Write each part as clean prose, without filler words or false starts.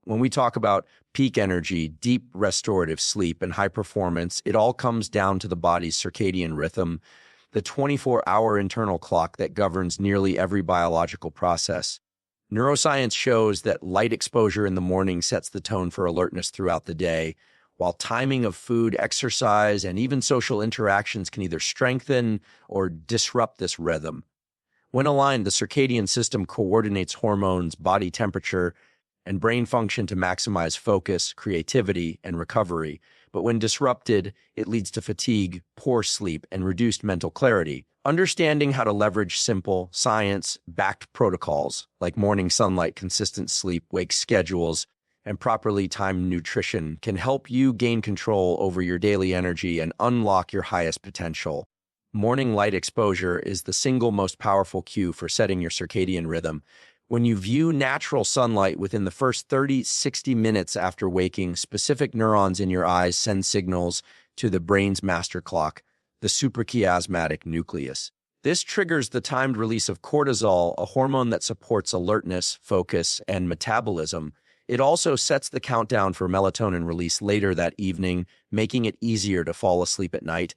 When we talk about peak energy, deep restorative sleep, and high performance, it all comes down to the body's circadian rhythm, the 24-hour internal clock that governs nearly every biological process. Neuroscience shows that light exposure in the morning sets the tone for alertness throughout the day, while timing of food, exercise, and even social interactions can either strengthen or disrupt this rhythm. When aligned, the circadian system coordinates hormones, body temperature, and brain function to maximize focus, creativity, and recovery. But when disrupted, it leads to fatigue, poor sleep, and reduced mental clarity. Understanding how to leverage simple, science-backed protocols like morning sunlight, consistent sleep, wake schedules, and properly timed nutrition can help you gain control over your daily energy and unlock your highest potential. Morning light exposure is the single most powerful cue for setting your circadian rhythm. When you view natural sunlight within the first 30-60 minutes after waking, specific neurons in your eyes send signals to the brain's master clock, the suprachiasmatic nucleus. This triggers the timed release of cortisol, a hormone that supports alertness, focus, and metabolism. It also sets the countdown for melatonin release later that evening, making it easier to fall asleep at night.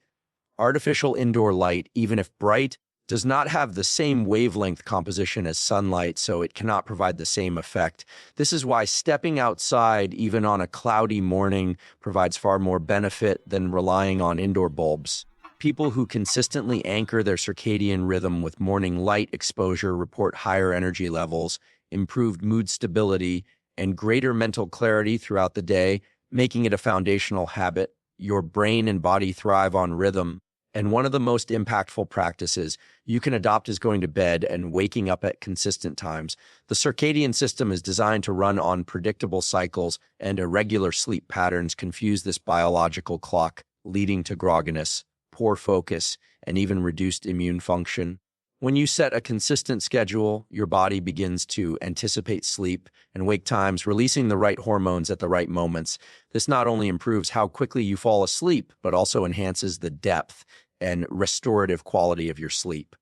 Artificial indoor light, even if bright, does not have the same wavelength composition as sunlight, so it cannot provide the same effect. This is why stepping outside, even on a cloudy morning, provides far more benefit than relying on indoor bulbs. People who consistently anchor their circadian rhythm with morning light exposure report higher energy levels, improved mood stability, and greater mental clarity throughout the day, making it a foundational habit. Your brain and body thrive on rhythm. And one of the most impactful practices you can adopt is going to bed and waking up at consistent times. The circadian system is designed to run on predictable cycles, and irregular sleep patterns confuse this biological clock, leading to grogginess, poor focus, and even reduced immune function. When you set a consistent schedule, your body begins to anticipate sleep and wake times, releasing the right hormones at the right moments. This not only improves how quickly you fall asleep, but also enhances the depth and restorative quality of your sleep.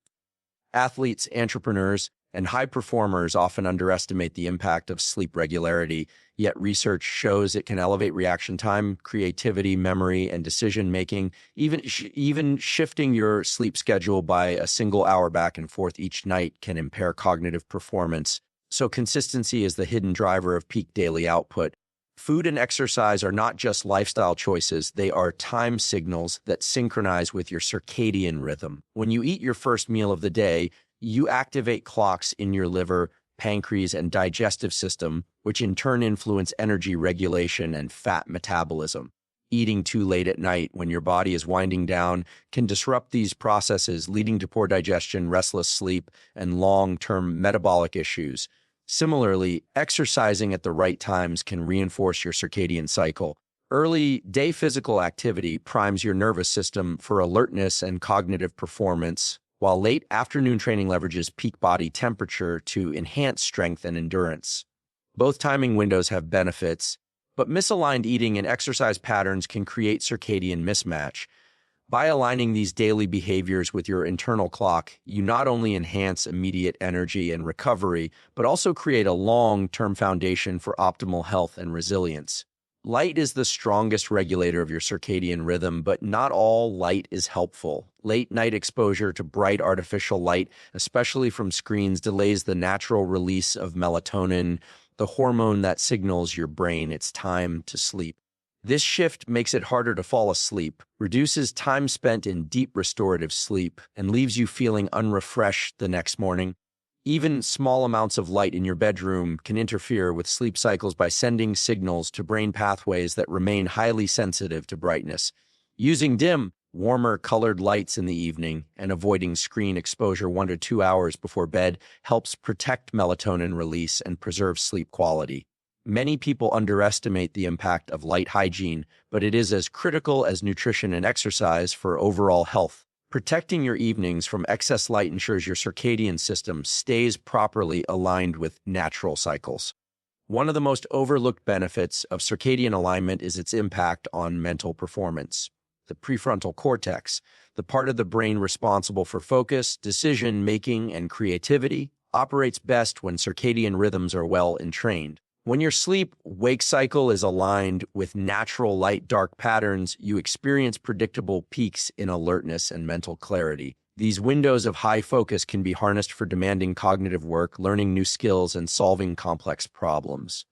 Athletes, entrepreneurs, and high performers often underestimate the impact of sleep regularity, yet research shows it can elevate reaction time, creativity, memory, and decision-making. Even shifting your sleep schedule by a single hour back and forth each night can impair cognitive performance. So consistency is the hidden driver of peak daily output. Food and exercise are not just lifestyle choices, they are time signals that synchronize with your circadian rhythm. When you eat your first meal of the day, you activate clocks in your liver, pancreas, and digestive system, which in turn influence energy regulation and fat metabolism. Eating too late at night when your body is winding down can disrupt these processes, leading to poor digestion, restless sleep, and long-term metabolic issues. Similarly, exercising at the right times can reinforce your circadian cycle. Early day physical activity primes your nervous system for alertness and cognitive performance, while late afternoon training leverages peak body temperature to enhance strength and endurance. Both timing windows have benefits, but misaligned eating and exercise patterns can create circadian mismatch. By aligning these daily behaviors with your internal clock, you not only enhance immediate energy and recovery, but also create a long-term foundation for optimal health and resilience. Light is the strongest regulator of your circadian rhythm, but not all light is helpful. Late night exposure to bright artificial light, especially from screens, delays the natural release of melatonin, the hormone that signals your brain it's time to sleep. This shift makes it harder to fall asleep, reduces time spent in deep restorative sleep, and leaves you feeling unrefreshed the next morning. Even small amounts of light in your bedroom can interfere with sleep cycles by sending signals to brain pathways that remain highly sensitive to brightness. Using dim, warmer colored lights in the evening and avoiding screen exposure 1 to 2 hours before bed helps protect melatonin release and preserve sleep quality. Many people underestimate the impact of light hygiene, but it is as critical as nutrition and exercise for overall health. Protecting your evenings from excess light ensures your circadian system stays properly aligned with natural cycles. One of the most overlooked benefits of circadian alignment is its impact on mental performance. The prefrontal cortex, the part of the brain responsible for focus, decision-making, and creativity, operates best when circadian rhythms are well entrained. When your sleep-wake cycle is aligned with natural light-dark patterns, you experience predictable peaks in alertness and mental clarity. These windows of high focus can be harnessed for demanding cognitive work, learning new skills, and solving complex problems.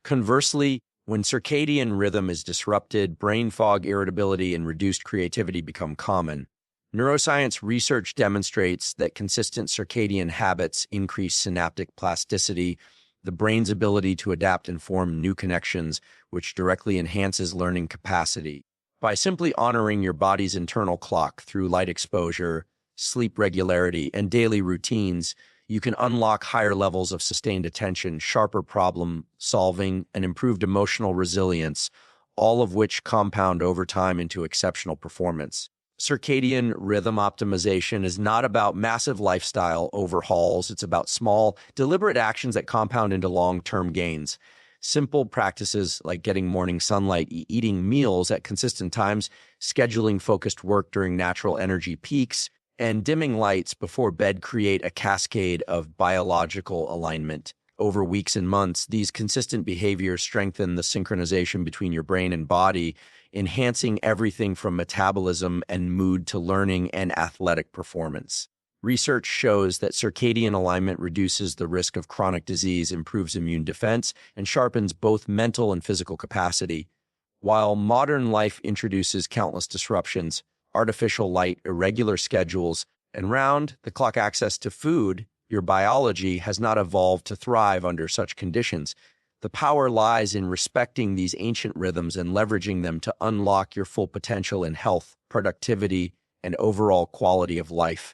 Conversely, when circadian rhythm is disrupted, brain fog, irritability, and reduced creativity become common. Neuroscience research demonstrates that consistent circadian habits increase synaptic plasticity, the brain's ability to adapt and form new connections, which directly enhances learning capacity. By simply honoring your body's internal clock through light exposure, sleep regularity, and daily routines, you can unlock higher levels of sustained attention, sharper problem solving, and improved emotional resilience, all of which compound over time into exceptional performance. Circadian rhythm optimization is not about massive lifestyle overhauls. It's about small, deliberate actions that compound into long-term gains. Simple practices like getting morning sunlight, eating meals at consistent times, scheduling focused work during natural energy peaks, and dimming lights before bed create a cascade of biological alignment. Over weeks and months, these consistent behaviors strengthen the synchronization between your brain and body, enhancing everything from metabolism and mood to learning and athletic performance. Research shows that circadian alignment reduces the risk of chronic disease, improves immune defense, and sharpens both mental and physical capacity. While modern life introduces countless disruptions, artificial light, irregular schedules, and round-the-clock access to food, your biology has not evolved to thrive under such conditions. The power lies in respecting these ancient rhythms and leveraging them to unlock your full potential in health, productivity, and overall quality of life.